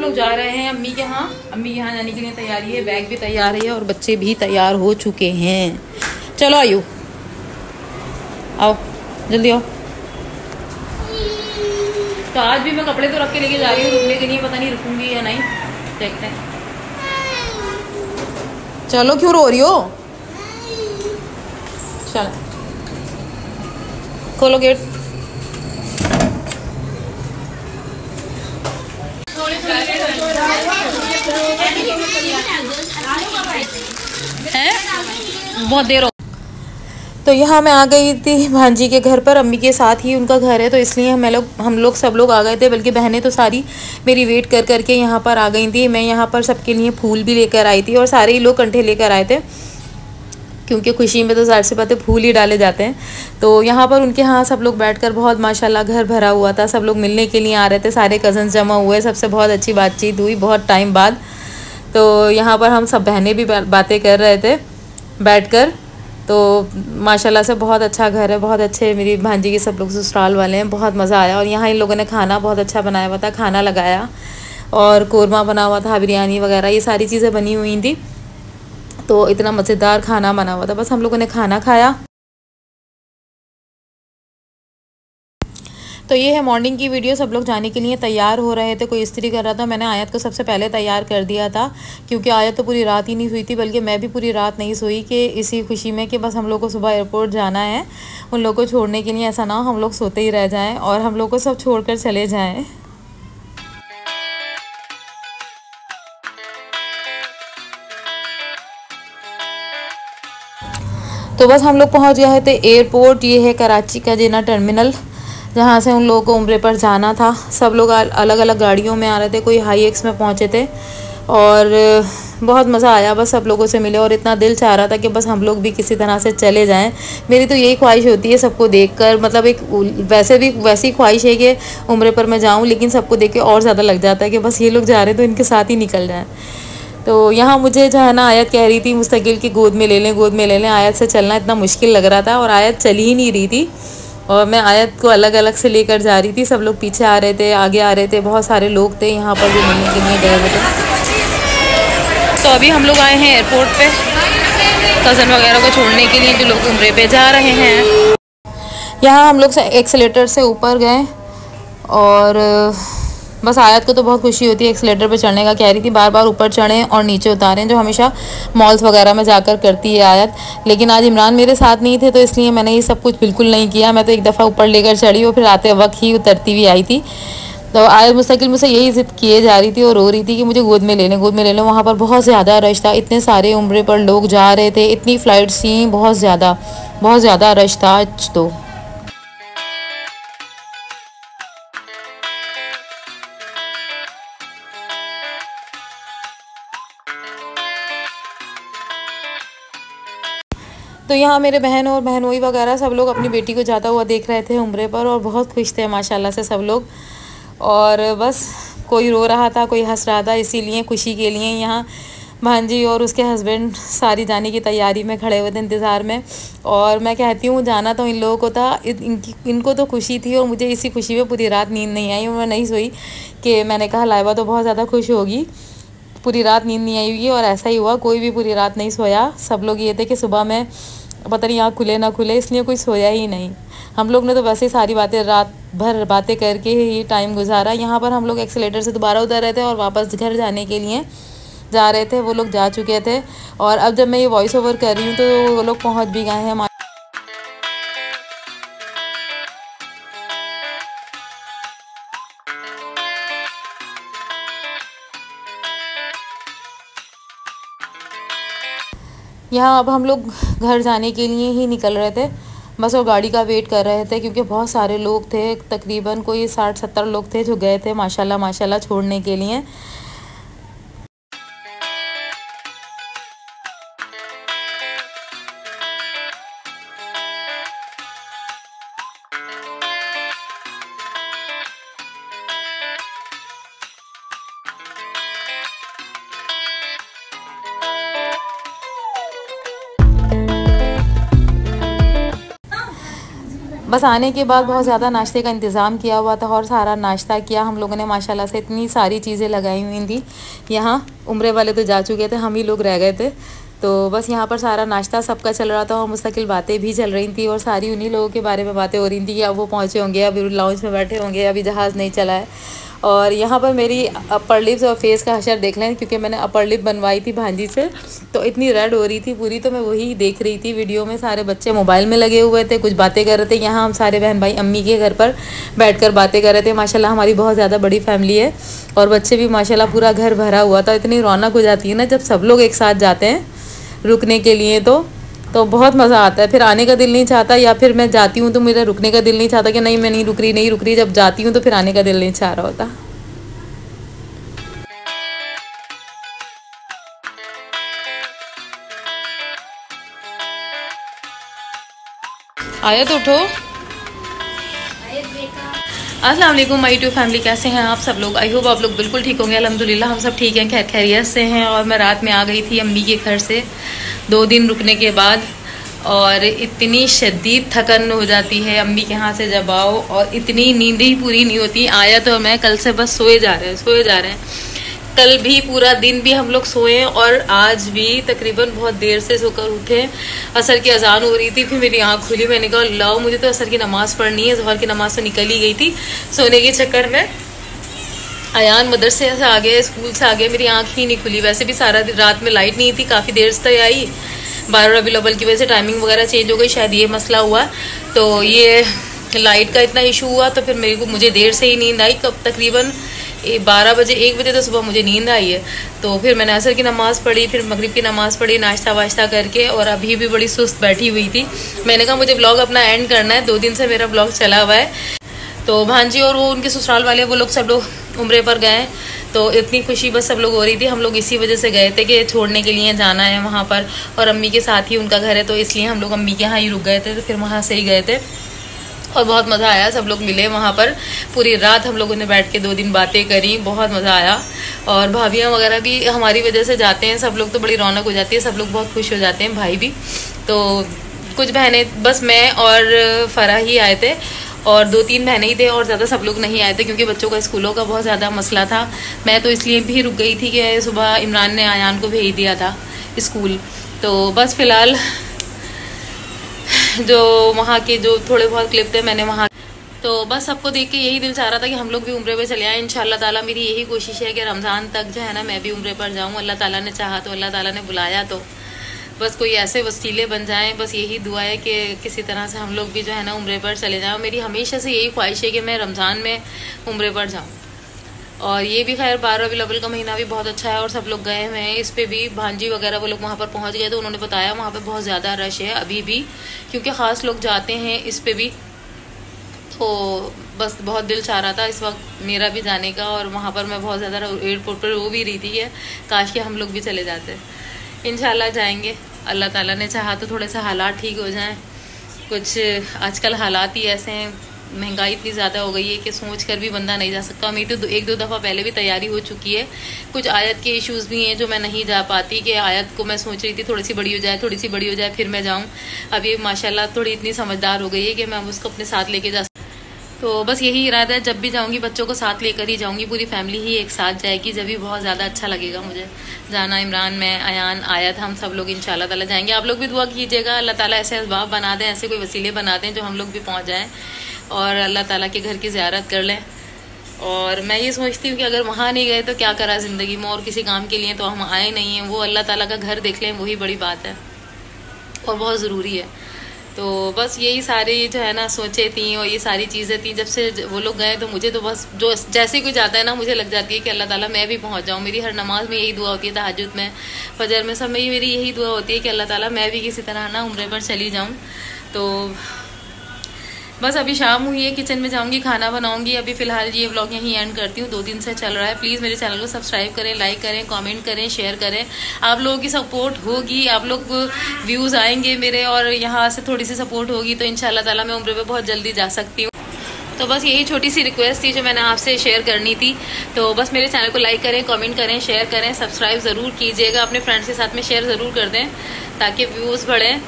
लोग जा रहे हैं अम्मी के यहाँ। अम्मी के यहाँ जाने के लिए तैयारी है, बैग भी तैयार है और बच्चे भी तैयार हो चुके हैं। चलो आयु, आओ जल्दी आओ। तो आज भी मैं कपड़े तो रख के लेके जा रही हूँ रुकने के लिए, पता नहीं रुकूंगी या नहीं, देखते हैं। चलो क्यों रो रही हो? चलो खोलो गेट। हैं बहुत देर हो। तो यहाँ मैं आ गई थी भांजी के घर पर, अम्मी के साथ ही उनका घर है, तो इसलिए हम लोग सब लोग आ गए थे। बल्कि बहनें तो सारी मेरी वेट कर करके यहाँ पर आ गई थी। मैं यहाँ पर सबके लिए फूल भी लेकर आई थी और सारे ही लोग कंठे लेकर आए थे, क्योंकि खुशी में तो ज़ाहिर सी बात है फूल ही डाले जाते हैं। तो यहाँ पर उनके यहाँ सब लोग बैठकर बहुत माशाल्लाह घर भरा हुआ था। सब लोग मिलने के लिए आ रहे थे, सारे कज़न्स जमा हुए, सबसे बहुत अच्छी बातचीत हुई बहुत टाइम बाद। तो यहाँ पर हम सब बहनें भी बातें कर रहे थे बैठकर। तो माशाल्लाह से बहुत अच्छा घर है, बहुत अच्छे मेरी भांजी के सब लोग ससुराल वाले हैं, बहुत मज़ा आया। और यहाँ इन लोगों ने खाना बहुत अच्छा बनाया हुआ था, खाना लगाया और कोरमा बना हुआ था, बिरयानी वगैरह ये सारी चीज़ें बनी हुई थी। तो इतना मज़ेदार खाना बना हुआ था, बस हम लोगों ने खाना खाया। तो ये है मॉर्निंग की वीडियो। सब लोग जाने के लिए तैयार हो रहे थे, कोई इस्त्री कर रहा था। मैंने आयत को सबसे पहले तैयार कर दिया था, क्योंकि आयत तो पूरी रात ही नहीं सोई थी, बल्कि मैं भी पूरी रात नहीं सोई, कि इसी खुशी में कि बस हम लोग को सुबह एयरपोर्ट जाना है। उन लोगों को छोड़ने के लिए ऐसा ना हो हम लोग सोते ही रह जाएँ और हम लोग को सब छोड़ कर चले जाएँ। तो बस हम लोग पहुँच गए थे एयरपोर्ट। ये है कराची का जिन्ना टर्मिनल, जहाँ से उन लोगों को उम्रे पर जाना था। सब लोग अलग अलग गाड़ियों में आ रहे थे, कोई हाई एक्स में पहुँचे थे और बहुत मज़ा आया। बस सब लोगों से मिले और इतना दिल चाह रहा था कि बस हम लोग भी किसी तरह से चले जाएं। मेरी तो यही ख्वाहिश होती है सबको देखकर, मतलब एक वैसी ख्वाहिश है कि उम्रे पर मैं जाऊं, लेकिन सबको देख के और ज़्यादा लग जाता है कि बस ये लोग जा रहे हैं तो इनके साथ ही निकल जाएँ। तो यहाँ मुझे जो है ना आयत कह रही थी मुस्तकिल की गोद में ले लें, गोद में ले लें। आयत से चलना इतना मुश्किल लग रहा था और आयत चल ही नहीं रही थी, और मैं आयत को अलग अलग से लेकर जा रही थी। सब लोग पीछे आ रहे थे, आगे आ रहे थे, बहुत सारे लोग थे यहाँ पर जो मिलने के लिए गए हुए थे। तो अभी हम लोग आए हैं एयरपोर्ट पे कज़न वगैरह को छोड़ने के लिए, जो लोग उम्रे पे जा रहे हैं। यहाँ हम लोग एक्सेलेटर से ऊपर गए और बस आयत को तो बहुत खुशी होती है एक्सेलेटर पे चढ़ने का, कह रही थी बार बार ऊपर चढ़ें और नीचे उतारें, जो हमेशा मॉल्स वगैरह में जाकर करती है आयत। लेकिन आज इमरान मेरे साथ नहीं थे, तो इसलिए मैंने ये सब कुछ बिल्कुल नहीं किया। मैं तो एक दफ़ा ऊपर लेकर चढ़ी और फिर आते वक्त ही उतरती हुई आई थी। तो आयत मुस्तकिल मुझसे यही ज़िद किए जा रही थी और रो रही थी कि मुझे गोद में ले लें, गोद में ले लें। वहाँ पर बहुत ज़्यादा रश था, इतने सारे उम्रे पर लोग जा रहे थे, इतनी फ़्लाइट्स थी, बहुत ज़्यादा रश था आज तो। तो यहाँ मेरे बहन और बहनोई वगैरह सब लोग अपनी बेटी को जाता हुआ देख रहे थे उम्रे पर और बहुत खुश थे माशाल्लाह से सब लोग। और बस कोई रो रहा था, कोई हंस रहा था, इसीलिए खुशी के लिए यहाँ भांजी और उसके हस्बैंड सारी जाने की तैयारी में खड़े हुए थे इंतज़ार में। और मैं कहती हूँ जाना तो इन लोगों को था, इनको तो खुशी थी और मुझे इसी खुशी में पूरी रात नींद नहीं आई और मैं नहीं सोई। कि मैंने कहा लाइबा तो बहुत ज़्यादा खुश होगी, पूरी रात नींद नहीं आई होगी, और ऐसा ही हुआ, कोई भी पूरी रात नहीं सोया। सब लोग ये थे कि सुबह में पता नहीं आँख खुले ना खुले, इसलिए कोई सोया ही नहीं। हम लोग ने तो वैसे ही सारी बातें रात भर बातें करके ही टाइम गुजारा। यहाँ पर हम लोग एक्सीलेटर से दोबारा उतर रहे थे और वापस घर जाने के लिए जा रहे थे, वो लोग जा चुके थे। और अब जब मैं ये वॉइस ओवर कर रही हूँ तो वो लोग पहुँच भी गए हैं। यहाँ अब हम लोग घर जाने के लिए ही निकल रहे थे बस, और गाड़ी का वेट कर रहे थे, क्योंकि बहुत सारे लोग थे, तकरीबन कोई 60-70 लोग थे जो गए थे माशाल्लाह छोड़ने के लिए। बस आने के बाद बहुत ज़्यादा नाश्ते का इंतज़ाम किया हुआ था और सारा नाश्ता किया हम लोगों ने माशाल्लाह से। इतनी सारी चीज़ें लगाई हुई थी यहाँ। उम्रे वाले तो जा चुके थे, हम ही लोग रह गए थे। तो बस यहाँ पर सारा नाश्ता सबका चल रहा था और मुस्तकिल बातें भी चल रही थी और सारी उन्हीं लोगों के बारे में बातें हो रही थी कि अब वो पहुँचे होंगे, अभी लाउंज में बैठे होंगे, अभी जहाज़ नहीं चला है। और यहाँ पर मेरी अपर लिप्स और फेस का हशर देख लें, क्योंकि मैंने अपर लिप बनवाई थी भांजी से, तो इतनी रेड हो रही थी पूरी। तो मैं वही देख रही थी वीडियो में। सारे बच्चे मोबाइल में लगे हुए थे, कुछ बातें कर रहे थे। यहाँ हम सारे बहन भाई अम्मी के घर पर बैठकर बातें कर रहे थे। माशाल्लाह हमारी बहुत ज़्यादा बड़ी फैमिली है और बच्चे भी माशाल्लाह, पूरा घर भरा हुआ था। इतनी रौनक हो जाती है ना जब सब लोग एक साथ जाते हैं रुकने के लिए, तो बहुत मज़ा आता है। फिर आने का दिल नहीं चाहता, या फिर मैं जाती हूँ तो मेरा रुकने का दिल नहीं चाहता कि नहीं मैं नहीं रुक रही। जब जाती हूँ तो फिर आने का दिल नहीं चाह रहा होता। आयत उठो। अस्सलाम वालेकुम माय टू फैमिली, कैसे हैं आप सब लोग? आई होप आप लोग बिल्कुल ठीक होंगे। अल्हम्दुलिल्लाह हम सब ठीक हैं, खैर खैरियत से हैं। और मैं रात में आ गई थी अम्मी के घर से 2 दिन रुकने के बाद, और इतनी शदीद थकन हो जाती है अम्मी के यहाँ से जब आओ, और इतनी नींद ही पूरी नहीं होती। आया तो मैं कल से बस सोए जा रहे हैं। कल भी पूरा दिन भी हम लोग सोए और आज भी तकरीबन बहुत देर से सोकर उठे। असर की अजान हो रही थी, फिर मेरी आँख खुली। मैंने कहा लाओ मुझे तो असर की नमाज़ पढ़नी है। ज़ोहर की नमाज़ तो निकल ही गई थी सोने के चक्कर में। अयान मदरसे से आ गए, स्कूल से आ गए, मेरी आँख ही नहीं खुली। वैसे भी सारा दिन रात में लाइट नहीं थी, काफ़ी देर से आई। 12 रबीउल अव्वल की वजह से टाइमिंग वगैरह चेंज हो गई, शायद ये मसला हुआ। तो ये लाइट का इतना इशू हुआ, तो फिर मुझे देर से ही नींद आई। कब तकरीबन 12 बजे 1 बजे तो सुबह मुझे नींद आई है। तो फिर मैंने असर की नमाज़ पढ़ी, फिर मगरिब की नमाज़ पढ़ी, नाश्ता वाश्ता करके, और अभी भी बड़ी सुस्त बैठी हुई थी। मैंने कहा मुझे ब्लॉग अपना एंड करना है, 2 दिन से मेरा ब्लॉग चला हुआ है। तो भांजी और वो उनके ससुराल वाले वो लोग सब लोग उम्रे पर गए, तो इतनी खुशी बस सब लोग हो रही थी। हम लोग इसी वजह से गए थे कि छोड़ने के लिए जाना है वहाँ पर, और अम्मी के साथ ही उनका घर है, तो इसलिए हम लोग अम्मी के यहाँ ही रुक गए थे। तो फिर वहाँ से ही गए थे और बहुत मज़ा आया। सब लोग मिले वहाँ पर, पूरी रात हम लोगों ने बैठ के 2 दिन बातें करी, बहुत मज़ा आया। और भाभियाँ वगैरह भी हमारी वजह से जाते हैं सब लोग, तो बड़ी रौनक हो जाती है, सब लोग बहुत खुश हो जाते हैं, भाई भी। तो कुछ बहनें, बस मैं और फ़रा ही आए थे, और 2-3 बहनें ही थे, और ज़्यादा सब लोग नहीं आए थे क्योंकि बच्चों का स्कूलों का बहुत ज़्यादा मसला था। मैं तो इसलिए भी रुक गई थी कि सुबह इमरान ने आयान को भेज दिया था स्कूल। तो बस फ़िलहाल जो वहाँ के जो थोड़े बहुत क्लिप थे मैंने वहाँ, तो बस सबको देख के यही दिल चाह रहा था कि हम लोग भी उम्रे पे चले आए। इंशाल्लाह ताला मेरी यही कोशिश है कि रमज़ान तक जो है ना मैं भी उम्रे पर जाऊँ। अल्लाह ताला ने चाहा तो, अल्लाह ताला ने बुलाया तो, बस कोई ऐसे वसीले बन जाएं। बस यही दुआ है कि किसी तरह से हम लोग भी जो है ना उम्रे पर चले जाएँ। मेरी हमेशा से यही ख्वाहिश है कि मैं रमज़ान में उम्रे पर जाऊँ। और ये भी खैर 12 रबीउल अव्वल का महीना भी बहुत अच्छा है और सब लोग गए हुए हैं इस पे भी। भांजी वगैरह वो लोग वहाँ पर पहुँच गए, तो उन्होंने बताया वहाँ पे बहुत ज़्यादा रश है अभी भी, क्योंकि ख़ास लोग जाते हैं इस पे भी। तो बस बहुत दिल चाह रहा था इस वक्त मेरा भी जाने का, और वहाँ पर मैं बहुत ज़्यादा एयरपोर्ट पर वो भी रही थी है, काश कि हम लोग भी चले जाते। इंशाल्लाह जाएंगे, अल्लाह ताला ने चाहा तो थोड़े से हालात ठीक हो जाएं। कुछ आजकल हालात ही ऐसे हैं, महंगाई इतनी ज़्यादा हो गई है कि सोच कर भी बंदा नहीं जा सकता। मेरी तो 1-2 दफ़ा पहले भी तैयारी हो चुकी है। कुछ आयत के इश्यूज़ भी हैं जो मैं नहीं जा पाती, कि आयत को मैं सोच रही थी थोड़ी सी बड़ी हो जाए फिर मैं जाऊँ। अभी माशाल्लाह थोड़ी इतनी समझदार हो गई है कि मैं उसको अपने साथ लेके जा। तो बस यही इरादा है, जब भी जाऊंगी बच्चों को साथ लेकर ही जाऊंगी, पूरी फैमिली ही एक साथ जाएगी, जब भी बहुत ज़्यादा अच्छा लगेगा मुझे जाना। इमरान, मैं, अयान, आयत, हम सब लोग इंशाल्लाह ताला जाएंगे। आप लोग भी दुआ कीजिएगा, अल्लाह ताला ऐसे असबाब बना दें, ऐसे कोई वसीले बना दें जो हम लोग भी पहुँच जाएँ और अल्लाह ताला के घर की ज़ियारत कर लें। और मैं ये सोचती हूँ कि अगर वहाँ नहीं गए तो क्या करा ज़िंदगी में, और किसी काम के लिए तो हम आए नहीं हैं। वो अल्लाह ताला का घर देख लें, वही बड़ी बात है और बहुत ज़रूरी है। तो बस यही सारी जो है ना सोचें थी और ये सारी चीज़ें थी। जब से वो लोग गए तो मुझे तो बस जो जैसे कोई जाता है ना, मुझे लग जाती है कि अल्लाह ताला मैं भी पहुंच जाऊं। मेरी हर नमाज में यही दुआ होती है, तहज्जुद में, फजर में, सब में मेरी यही दुआ होती है कि अल्लाह ताला मैं भी किसी तरह ना उम्रे पर चली जाऊं। तो बस अभी शाम हुई है, किचन में जाऊंगी, खाना बनाऊंगी। अभी फ़िलहाल ये व्लॉग यहीं एंड करती हूँ, 2 दिन से चल रहा है। प्लीज़ मेरे चैनल को सब्सक्राइब करें, लाइक करें, कमेंट करें, शेयर करें। आप लोगों की सपोर्ट होगी, आप लोग व्यूज़ आएंगे मेरे, और यहाँ से थोड़ी सी सपोर्ट होगी तो इंशाल्लाह ताला मैं उम्रे पे बहुत जल्दी जा सकती हूँ। तो बस यही छोटी सी रिक्वेस्ट थी जो मैंने आपसे शेयर करनी थी। तो बस मेरे चैनल को लाइक करें, कमेंट करें, शेयर करें, सब्सक्राइब ज़रूर कीजिएगा। अपने फ्रेंड्स के साथ में शेयर ज़रूर कर दें ताकि व्यूज़ बढ़ें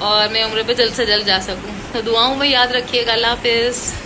और मैं उम्रे पे जल्द से जल्द जा सकूँ। तो दुआओं में याद रखिएगा। अल्लाह हाफिज़।